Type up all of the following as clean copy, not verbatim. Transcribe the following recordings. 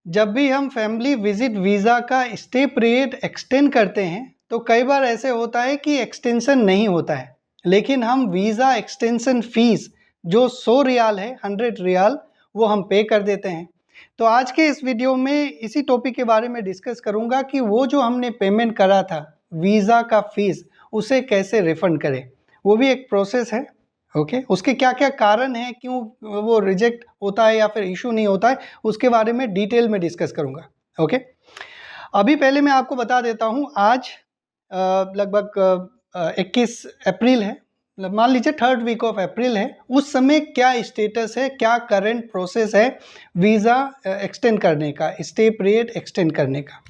जब भी हम फैमिली विजिट वीज़ा का स्टे पीरियड एक्सटेंड करते हैं तो कई बार ऐसे होता है कि एक्सटेंशन नहीं होता है, लेकिन हम वीज़ा एक्सटेंशन फीस जो 100 रियाल है 100 रियाल वो हम पे कर देते हैं। तो आज के इस वीडियो में इसी टॉपिक के बारे में डिस्कस करूंगा कि वो जो हमने पेमेंट करा था वीज़ा का फीस उसे कैसे रिफंड करें। वो भी एक प्रोसेस है। ओके, उसके क्या क्या कारण हैं, क्यों वो रिजेक्ट होता है या फिर इशू नहीं होता है, उसके बारे में डिटेल में डिस्कस करूंगा। ओके, अभी पहले मैं आपको बता देता हूं, आज लगभग 21 अप्रैल है, मान लीजिए 3rd वीक ऑफ अप्रैल है। उस समय क्या स्टेटस है, क्या करंट प्रोसेस है वीज़ा एक्सटेंड करने का, स्टे पीरियड एक्सटेंड करने का।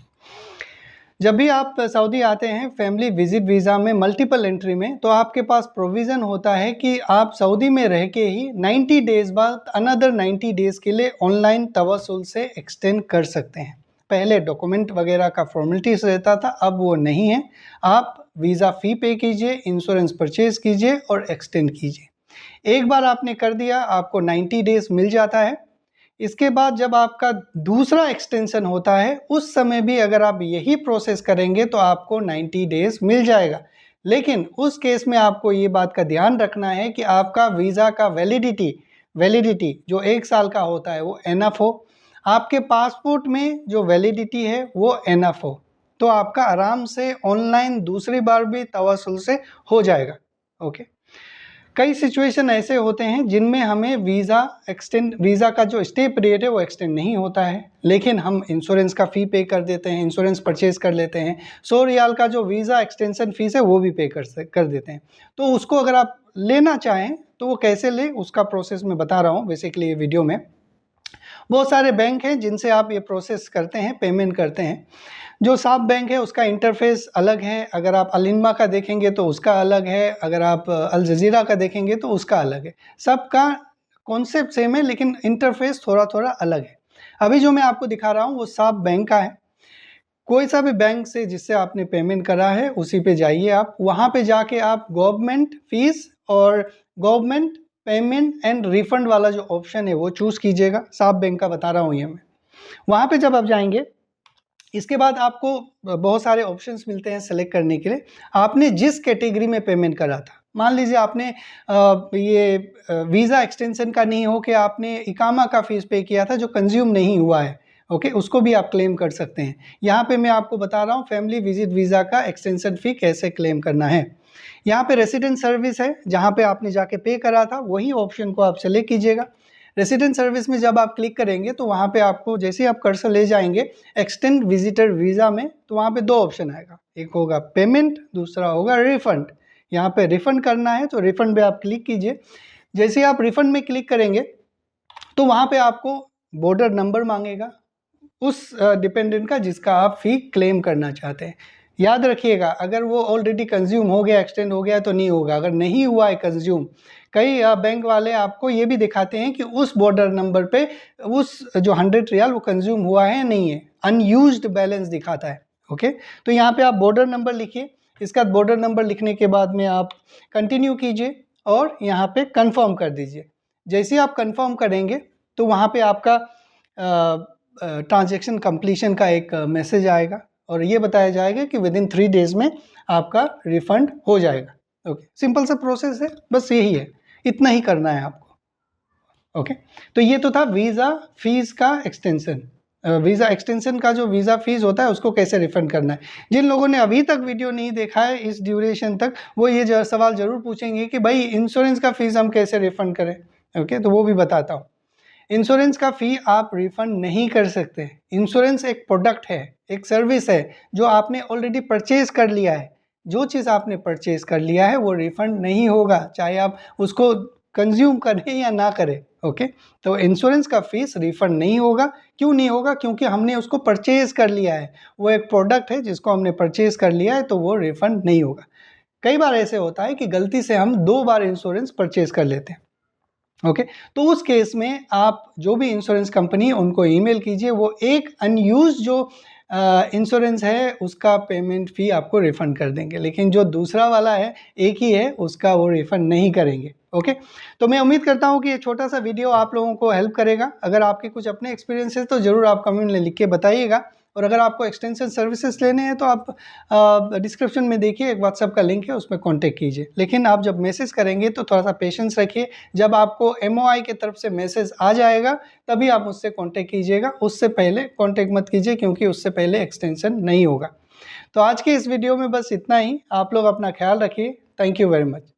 जब भी आप सऊदी आते हैं फैमिली विजिट वीज़ा में मल्टीपल एंट्री में, तो आपके पास प्रोविज़न होता है कि आप सऊदी में रह के ही 90 डेज़ बाद अनदर 90 डेज़ के लिए ऑनलाइन तवस्सुल से एक्सटेंड कर सकते हैं। पहले डॉक्यूमेंट वगैरह का फॉर्मेलिटीज़ रहता था, अब वो नहीं है। आप वीज़ा फ़ी पे कीजिए, इंश्योरेंस परचेज़ कीजिए और एक्सटेंड कीजिए। एक बार आपने कर दिया, आपको 90 डेज़ मिल जाता है। इसके बाद जब आपका दूसरा एक्सटेंशन होता है, उस समय भी अगर आप यही प्रोसेस करेंगे तो आपको 90 डेज़ मिल जाएगा। लेकिन उस केस में आपको ये बात का ध्यान रखना है कि आपका वीज़ा का वैलिडिटी जो 1 साल का होता है वो एनफ हो, आपके पासपोर्ट में जो वैलिडिटी है वो एनफ हो, तो आपका आराम से ऑनलाइन दूसरी बार भी तवस्सुल से हो जाएगा। ओके, कई सिचुएशन ऐसे होते हैं जिनमें हमें वीज़ा का जो स्टे पीरियड है वो एक्सटेंड नहीं होता है, लेकिन हम इंश्योरेंस का फ़ी पे कर देते हैं, इंश्योरेंस परचेज़ कर लेते हैं। 100 रियाल का जो वीज़ा एक्सटेंशन फ़ीस है वो भी पे कर देते हैं। तो उसको अगर आप लेना चाहें तो वो कैसे लें, उसका प्रोसेस मैं बता रहा हूँ बेसिकली ये वीडियो में। बहुत सारे बैंक हैं जिनसे आप ये प्रोसेस करते हैं, पेमेंट करते हैं। जो साफ बैंक है उसका इंटरफेस अलग है, अगर आप अलिनमा का देखेंगे तो उसका अलग है, अगर आप अल जज़ीरा का देखेंगे तो उसका अलग है। सबका कॉन्सेप्ट सेम है लेकिन इंटरफेस थोड़ा थोड़ा अलग है। अभी जो मैं आपको दिखा रहा हूँ वो साफ बैंक का है। कोई सा भी बैंक से जिससे आपने पेमेंट करा है उसी पे जाइए आप, वहाँ पे जाके आप गवर्नमेंट फीस और गवर्नमेंट पेमेंट एंड रिफंड वाला जो ऑप्शन है वो चूज़ कीजिएगा। साफ बैंक का बता रहा हूँ ये मैं। वहाँ पे जब आप जाएंगे, इसके बाद आपको बहुत सारे ऑप्शंस मिलते हैं सेलेक्ट करने के लिए। आपने जिस कैटेगरी में पेमेंट करा था, मान लीजिए आपने ये वीज़ा एक्सटेंशन का नहीं हो कि आपने इकामा का फ़ीस पे किया था जो कंज्यूम नहीं हुआ है, ओके, उसको भी आप क्लेम कर सकते हैं। यहाँ पे मैं आपको बता रहा हूँ फैमिली विजिट वीज़ा का एक्सटेंशन फ़ी कैसे क्लेम करना है। यहाँ पे रेसिडेंट सर्विस है, जहाँ पे आपने जाके पे करा था वही ऑप्शन को आप सेलेक्ट कीजिएगा। रेसिडेंट सर्विस में जब आप क्लिक करेंगे तो वहाँ पे आपको जैसे ही आप कर्सर ले जाएंगे एक्सटेंड विजिटर वीज़ा में, तो वहाँ पे 2 ऑप्शन आएगा, एक होगा पेमेंट, दूसरा होगा रिफ़ंड। यहाँ पे रिफ़ंड करना है तो रिफ़ंड पे आप क्लिक कीजिए। जैसे ही आप रिफ़ंड में क्लिक करेंगे तो वहाँ पे आपको बॉर्डर नंबर मांगेगा उस डिपेंडेंट का जिसका आप फ़ी क्लेम करना चाहते हैं। याद रखिएगा, अगर वो ऑलरेडी कंज्यूम हो गया, एक्सटेंड हो गया तो नहीं होगा। अगर नहीं हुआ है कंज्यूम, कई बैंक वाले आपको ये भी दिखाते हैं कि उस बॉर्डर नंबर पे उस जो 100 रियाल वो कंज्यूम हुआ है या नहीं है, अनयूज्ड बैलेंस दिखाता है। ओके, तो यहाँ पे आप बॉर्डर नंबर लिखिए। इसका बॉर्डर नंबर लिखने के बाद में आप कंटिन्यू कीजिए और यहाँ पे कंफर्म कर दीजिए। जैसे ही आप कंफर्म करेंगे तो वहाँ पे आपका ट्रांजैक्शन कंप्लीशन का एक मैसेज आएगा और ये बताया जाएगा कि विदिन 3 डेज़ में आपका रिफ़ंड हो जाएगा। ओके, सिंपल सा प्रोसेस है, बस यही है, इतना ही करना है आपको। ओके, तो ये तो था वीज़ा फीस का एक्सटेंशन। वीज़ा एक्सटेंशन का जो वीज़ा फीस होता है उसको कैसे रिफ़ंड करना है। जिन लोगों ने अभी तक वीडियो नहीं देखा है इस ड्यूरेशन तक, वो ये सवाल ज़रूर पूछेंगे कि भाई इंश्योरेंस का फ़ीस हम कैसे रिफ़ंड करें। ओके, तो वो भी बताता हूँ। इंश्योरेंस का फ़ी आप रिफ़ंड नहीं कर सकते। इंश्योरेंस एक प्रोडक्ट है, एक सर्विस है जो आपने ऑलरेडी परचेज़ कर लिया है। जो चीज़ आपने परचेज़ कर लिया है वो रिफ़ंड नहीं होगा, चाहे आप उसको कंज्यूम करें या ना करें। ओके, तो इंश्योरेंस का फ़ीस रिफ़ंड नहीं होगा। क्यों नहीं होगा? क्योंकि हमने उसको परचेज़ कर लिया है। वो एक प्रोडक्ट है जिसको हमने परचेज़ कर लिया है, तो वो रिफ़ंड नहीं होगा। कई बार ऐसे होता है कि गलती से हम 2 बार इंश्योरेंस परचेज़ कर लेते हैं। ओके, तो उस केस में आप जो भी इंश्योरेंस कंपनी है उनको ईमेल कीजिए, वो एक अनयूज्ड जो इंश्योरेंस है उसका पेमेंट फ़ी आपको रिफ़ंड कर देंगे, लेकिन जो दूसरा वाला है एक ही है उसका वो रिफ़ंड नहीं करेंगे। ओके, तो मैं उम्मीद करता हूँ कि ये छोटा सा वीडियो आप लोगों को हेल्प करेगा। अगर आपके कुछ अपने एक्सपीरियंस है तो ज़रूर आप कमेंट में लिख के बताइएगा, और अगर आपको एक्सटेंशन सर्विसेज लेने हैं तो आप डिस्क्रिप्शन में देखिए एक व्हाट्सएप का लिंक है, उसमें कांटेक्ट कीजिए। लेकिन आप जब मैसेज करेंगे तो थोड़ा सा पेशेंस रखिए, जब आपको MOI की तरफ से मैसेज आ जाएगा तभी आप मुझसे कांटेक्ट कीजिएगा, उससे पहले कांटेक्ट मत कीजिए क्योंकि उससे पहले एक्सटेंशन नहीं होगा। तो आज के इस वीडियो में बस इतना ही। आप लोग अपना ख्याल रखिए। Thank you very much.